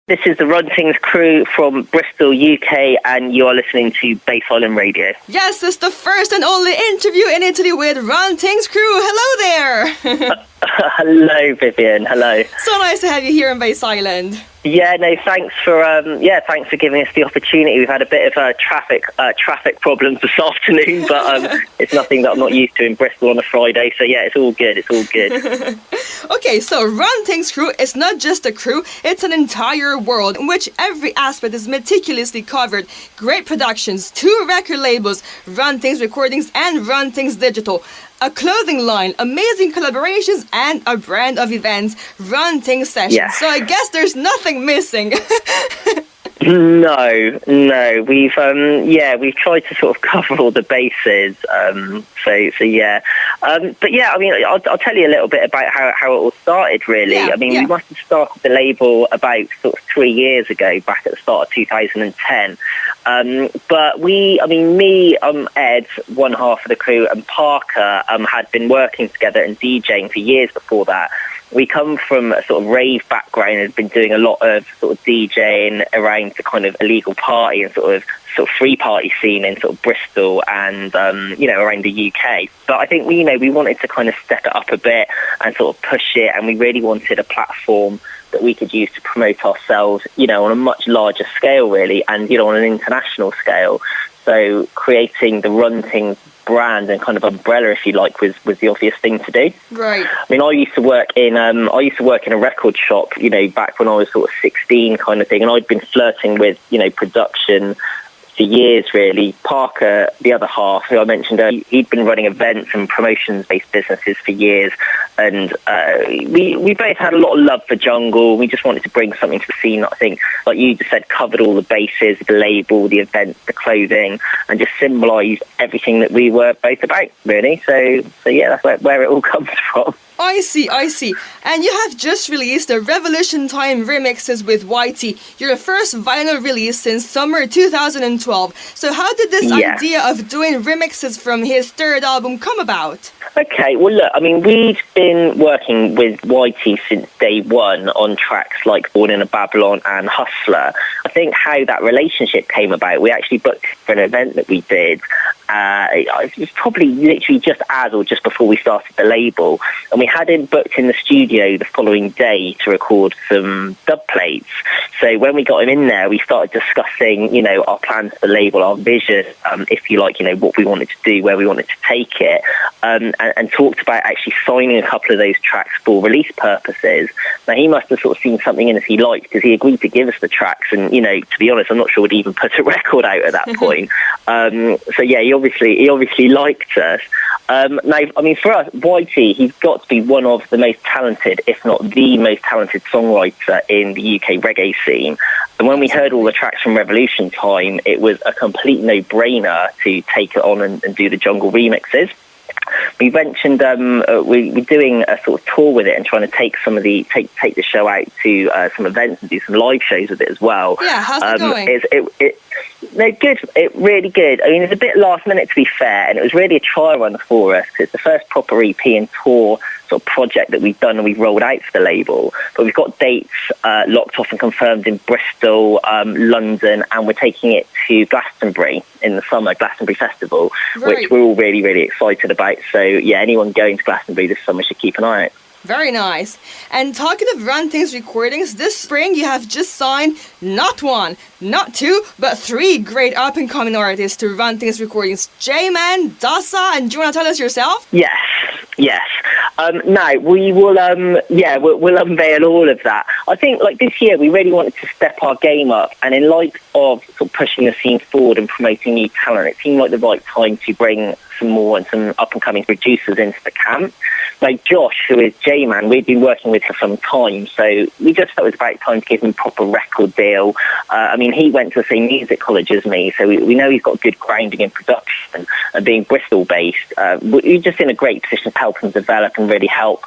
This is the Run Tingz Cru from Bristol, UK, and you are listening to Bass Island Radio. Yes, it's the first and only interview in Italy with Run Tingz Cru. Hello there! Hello, Vivien. Hello. So nice to have you here in Bass Island. Yeah, no, thanks for giving us the opportunity. We've had a bit of traffic problems this afternoon, but it's nothing that I'm not used to in Bristol on a Friday. So yeah, it's all good. It's all good. Okay, so Run Tingz Cru is not just a crew; it's an entire world in which every aspect is meticulously covered. Great productions, 2 record labels, Run Tingz Recordings and Run Tingz Digital. A clothing line, amazing collaborations, and a brand of events, Run Tingz Sessions. Yeah. So I guess there's nothing missing. No, we've tried to sort of cover all the bases. So yeah, but yeah, I mean, I'll tell you a little bit about how it all started. Really, Yeah, we must have started the label about sort of 3 years ago, back at the start of 2010. But me, Ed, one half of the crew, and Parker had been working together and DJing for years before that. We come from a sort of rave background and have been doing a lot of sort of DJing around the kind of illegal party and sort of free party scene in sort of Bristol and around the UK. But I think we wanted to kind of step it up a bit and sort of push it, and we really wanted a platform that we could use to promote ourselves, on a much larger scale, really, and on an international scale. So creating the Run Tingz brand and kind of umbrella, if you like, was the obvious thing to do. Right. I mean, I used to work in a record shop, back when I was sort of 16, kind of thing, and I'd been flirting with, production for years, really. Parker, the other half, who I mentioned earlier, he'd been running events and promotions-based businesses for years, and we both had a lot of love for jungle. We just wanted to bring something to the scene that I think, like you just said, covered all the bases, the label, the events, the clothing, and just symbolised everything that we were both about, really. So yeah, that's where it all comes from. I see. And you have just released the Revolution Time remixes with YT, your first vinyl release since summer 2012. So how did this idea of doing remixes from his third album come about? Okay, well, look, we'd been working with YT since day one on tracks like Born in a Babylon and Hustler. I think how that relationship came about, we actually booked for an event that we did. It was probably literally just as or just before we started the label, and we had him booked in the studio the following day to record some dub plates. So when we got him in there, we started discussing, our plans for the label, our vision, if you like, what we wanted to do, where we wanted to take it, and talked about actually signing a couple of those tracks for release purposes. Now, he must have sort of seen something in us he liked, because he agreed to give us the tracks, and, to be honest, I'm not sure we'd even put a record out at that point. So yeah, he obviously liked us. Now, for us, YT, he's got to be one of the most talented, if not the most talented songwriter in the UK reggae scene. And when we heard all the tracks from Revolution Time, it was a complete no-brainer to take it on and do the jungle remixes. We mentioned we're doing a sort of tour with it and trying to take take the show out to some events and do some live shows with it as well. Yeah, how's it going? They're good. Really good. It's a bit last minute, to be fair, and it was really a trial run for us, because it's the first proper EP and tour sort of project that we've done and we've rolled out for the label. But we've got dates locked off and confirmed in Bristol, London, and we're taking it to Glastonbury in the summer, Glastonbury Festival, which we're all really, really excited about. So yeah, anyone going to Glastonbury this summer should keep an eye out. Very nice. And talking of Run Tingz recordings, this spring you have just signed not 1, not 2, but 3 great up-and-coming artists to Run Tingz recordings. J-Man, Dasa, and do you want to tell us yourself? Yes. Now, we will, we'll unveil all of that. I think, this year, we really wanted to step our game up, and in light of sort of pushing the scene forward and promoting new talent, it seemed like the right time to bring some more and some up-and-coming producers into the camp. Like Josh, who is J-Man, we've been working with for some time, so we just thought it was about time to give him a proper record deal. He went to the same music college as me, so we know he's got good grounding in production, and being Bristol-based, we're just in a great position to help him develop and really help,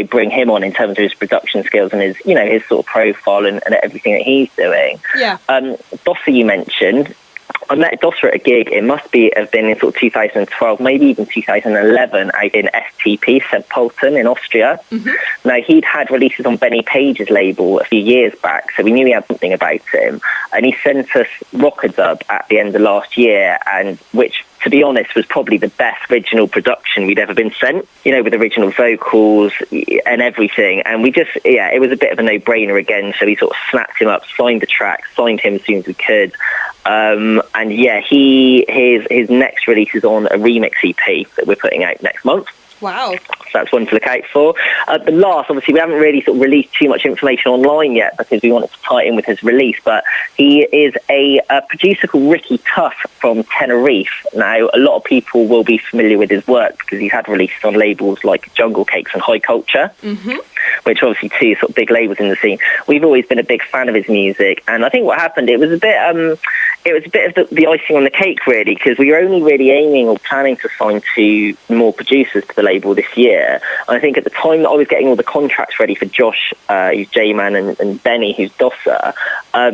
bring him on in terms of his production skills and his, his sort of profile and everything that he's doing. Yeah. Bossa, you mentioned. I met Dosser at a gig. It must have been in sort of 2012, maybe even 2011, out in STP, St. Pölten in Austria. Mm-hmm. Now, he'd had releases on Benny Page's label a few years back, so we knew he had something about him. And he sent us Rockadub at the end of last year, and which, to be honest, was probably the best original production we'd ever been sent, you know, with original vocals and everything. And we just, it was a bit of a no-brainer again. So we sort of snapped him up, signed the track, signed him as soon as we could. And yeah, his next release is on a remix EP that we're putting out next month. Wow. So that's one to look out for. The last, obviously, we haven't really sort of released too much information online yet because we wanted to tie it in with his release, but he is a producer called Ricky Tuff from Tenerife. Now, a lot of people will be familiar with his work because he's had releases on labels like Jungle Cakes and High Culture, which are obviously two sort of big labels in the scene. We've always been a big fan of his music, and I think what happened, it was a bit of the icing on the cake, really, because we were only really aiming or planning to sign two more producers to the label this year. And I think at the time that I was getting all the contracts ready for Josh, who's J-Man, and Benny, who's Dosser,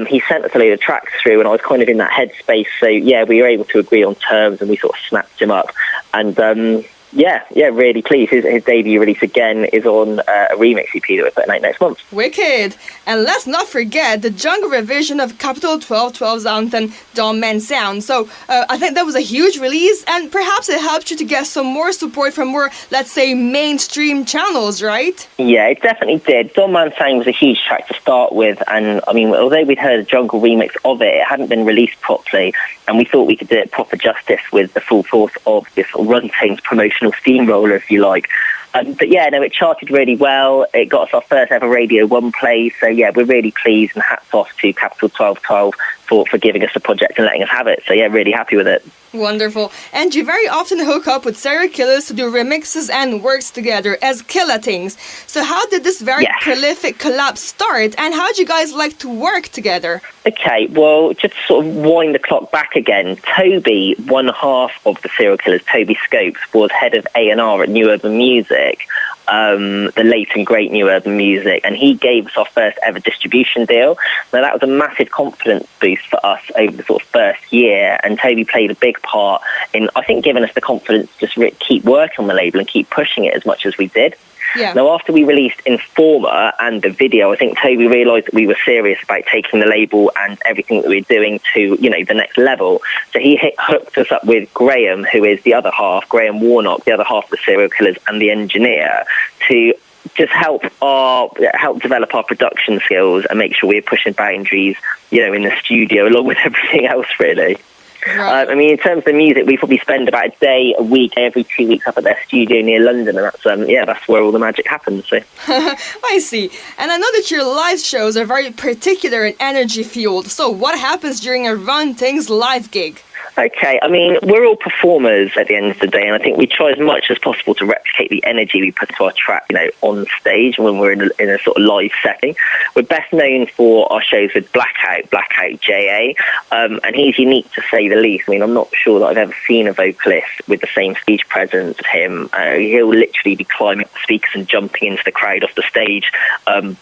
he sent us a load of tracks through, and I was kind of in that headspace. So, yeah, we were able to agree on terms, and we sort of snapped him up. And, yeah, really pleased. His debut release again is on a remix EP that we're putting out next month. Wicked! And let's not forget the jungle revision of Capital 1212's anthem, Dumb Man Sound. So I think that was a huge release, and perhaps it helped you to get some more support from more, let's say, mainstream channels, right? Yeah, it definitely did. Dumb Man Sound was a huge track to start with, and I mean, although we'd heard a jungle remix of it, it hadn't been released properly, and we thought we could do it proper justice with the full force of this Run Tingz promotional steamroller, if you like. But yeah, no, it charted really well. It got us our first ever Radio 1 play. So yeah, we're really pleased, and hats off to Capital 1212 for giving us the project and letting us have it. So yeah, really happy with it. Wonderful. And you very often hook up with serial killers to do remixes and works together as Killer Tingz. So how did this very prolific collab start, and how do you guys like to work together? Okay, well, just to sort of wind the clock back again, Toby, one half of the serial killers, Toby Scopes, was head of A&R at New Urban Music, the late and great New Urban Music, and he gave us our first ever distribution deal. Now, that was a massive confidence boost for us over the sort of first year, and Toby played a big part in, I think, giving us the confidence to just keep working on the label and keep pushing it as much as we did. Yeah. Now, after we released Informer and the video, I think Toby realised that we were serious about taking the label and everything that we were doing to, you know, the next level. So he hooked us up with Graham, who is the other half, Graham Warnock, the other half of the serial killers, and the engineer, to just help develop our production skills and make sure we're pushing boundaries, you know, in the studio, along with everything else, really. Right. I mean, in terms of the music, we probably spend about a day a week every 2 weeks up at their studio near London, and that's where all the magic happens. So. I see. And I know that your live shows are very particular and energy fueled. So what happens during a Run Tingz live gig? Okay, I mean, we're all performers at the end of the day, and I think we try as much as possible to replicate the energy we put into our track, you know, on stage when we're in a sort of live setting. We're best known for our shows with Blackout JA, and he's unique to say the least. I mean, I'm not sure that I've ever seen a vocalist with the same stage presence as him. He'll literally be climbing up the speakers and jumping into the crowd off the stage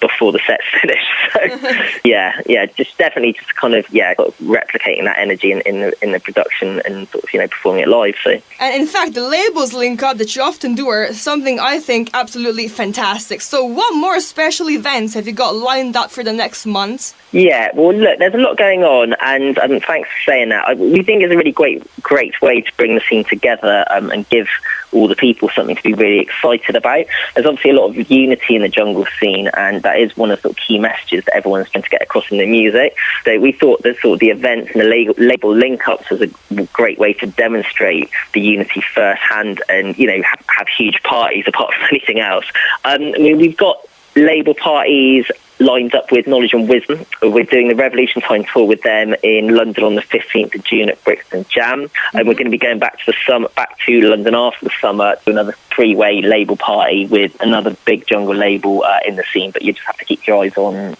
before the set's finished. So, just kind of replicating that energy in the production and sort of, you know, performing it live. So. And in fact, the labels link up that you often do are something I think absolutely fantastic. So what more special events have you got lined up for the next months? Yeah, well, look, there's a lot going on, and thanks for saying that. We think it's a really great way to bring the scene together and give all the people something to be really excited about. There's obviously a lot of unity in the jungle scene, and that is one of the key messages that everyone's trying to get across in their music. So we thought that sort of the events and the label link-ups was a great way to demonstrate the unity firsthand and, you know, have huge parties apart from anything else. I mean, we've got label parties lined up with Knowledge and Wisdom. We're doing the Revolution Time tour with them in London on the 15th of June at Bristol Jam, and we're going to be going back to London after the summer to another three-way label party with another big jungle label in the scene, but you just have to keep your eyes online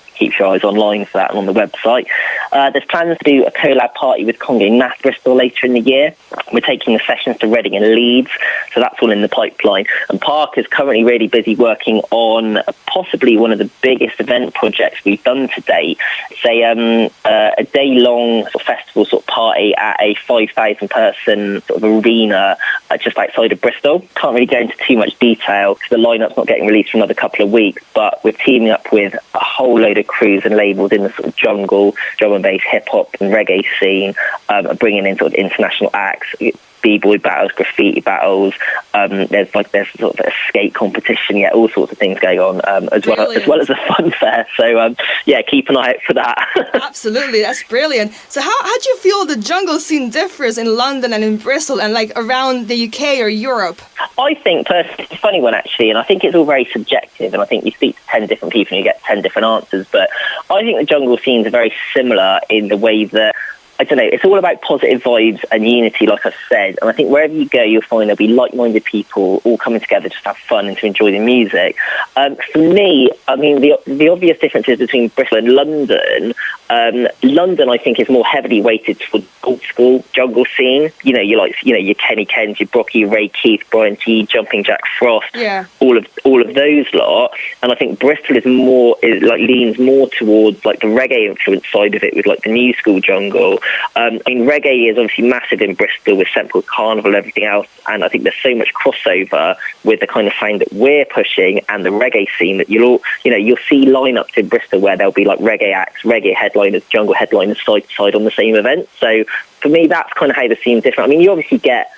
for that and on the website. There's plans to do a collab party with Congo Nat Bristol later in the year. We're taking the sessions to Reading and Leeds, so that's all in the pipeline. And Park is currently really busy working on possibly one of the biggest event projects we've done to date. It's a day-long sort of festival sort of party at a 5,000-person sort of arena just outside of Bristol. Can't really go into too much detail because the lineup's not getting released for another couple of weeks, but we're teaming up with a whole load of crews and labels in the sort of jungle, drum and bass, hip hop and reggae scene, bringing in sort of international acts, b-boy battles, graffiti battles. There's sort of a skate competition, all sorts of things going on, as well as a fun fair. So keep an eye out for that. Absolutely, that's brilliant. So how do you feel the jungle scene differs in London and in Bristol and like around the UK or Europe? I think personally it's a funny one actually, and I think it's all very subjective, and I think you speak to 10 different people and you get 10 different answers, but I think the jungle scenes are very similar in the way that, I don't know, it's all about positive vibes and unity, like I've said. And I think wherever you go, you'll find there'll be like-minded people all coming together just to have fun and to enjoy the music. For me, I mean, the obvious differences between Bristol and London, London, I think, is more heavily weighted towards old school jungle scene. Your Kenny Kens, your Brocky, Ray Keith, Brian G, Jumping Jack Frost, all of those lot. And I think Bristol leans more towards like the reggae influence side of it with like the new school jungle. Reggae is obviously massive in Bristol with Central Carnival and everything else, and I think there's so much crossover with the kind of sound that we're pushing and the reggae scene that you'll see lineups in Bristol where there'll be like reggae acts, reggae headliners, jungle headliners side to side on the same event. So for me, that's kind of how the scene's different. I mean, you obviously get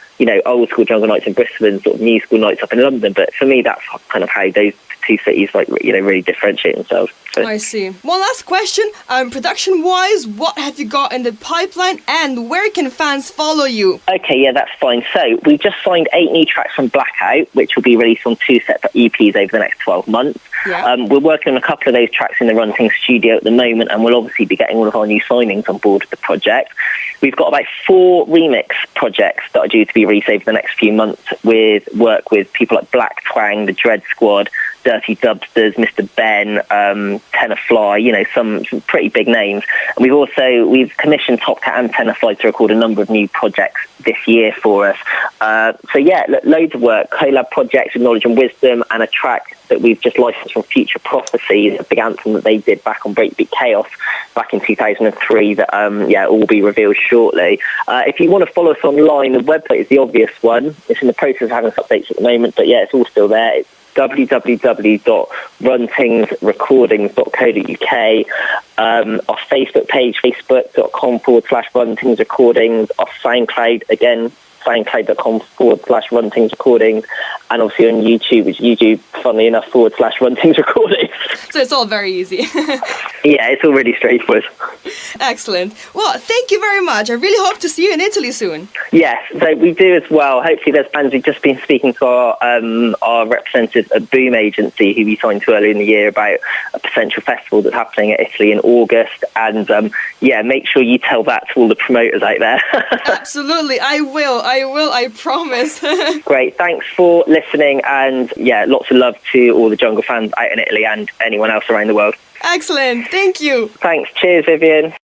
old school jungle nights in Bristol and sort of new school nights up in London, but for me, that's kind of how those two cities really differentiate themselves. So. I see. One last question. Production-wise, what have you got in the pipeline and where can fans follow you? Okay, yeah, that's fine. So we've just signed 8 new tracks from Blackout, which will be released on 2 separate EPs over the next 12 months. Yeah. We're working on a couple of those tracks in the Run Tingz studio at the moment, and we'll obviously be getting all of our new signings on board with the project. We've got about 4 remix projects that are due to be released over the next few months with work with people like Black Twang, the Dread Squad, Dirty Dubsters, Mr. Ben, Tenor Fly, some pretty big names. And we've commissioned Top Cat and Tenor Fly to record a number of new projects this year for us. Loads of work, collab projects with Knowledge and Wisdom, and a track that we've just licensed from Future Prophecy, a big anthem that they did back on Breakbeat Chaos back in 2003 that all will be revealed shortly. If you want to follow us online, the website is the obvious one. It's in the process of having updates at the moment, but it's all still there. It's www.runtingzrecordings.co.uk. Our Facebook page, facebook.com/runtingzrecordings. Our SoundCloud, again, soundcloud.com/runtingzrecordings, and obviously on YouTube, which YouTube, funnily enough, /runtingzrecordings. So it's all very easy. Yeah, it's all really straightforward. Excellent. Well, thank you very much. I really hope to see you in Italy soon. Yes, so we do as well. Hopefully there's plans. We've just been speaking to our representative at Boom Agency, who we signed to earlier in the year, about a potential festival that's happening at Italy in August. And make sure you tell that to all the promoters out there. Absolutely, I will, I promise. Great, thanks for listening, and lots of love to all the jungle fans out in Italy and anyone else around the world. Excellent, thank you. Thanks, cheers Vivien.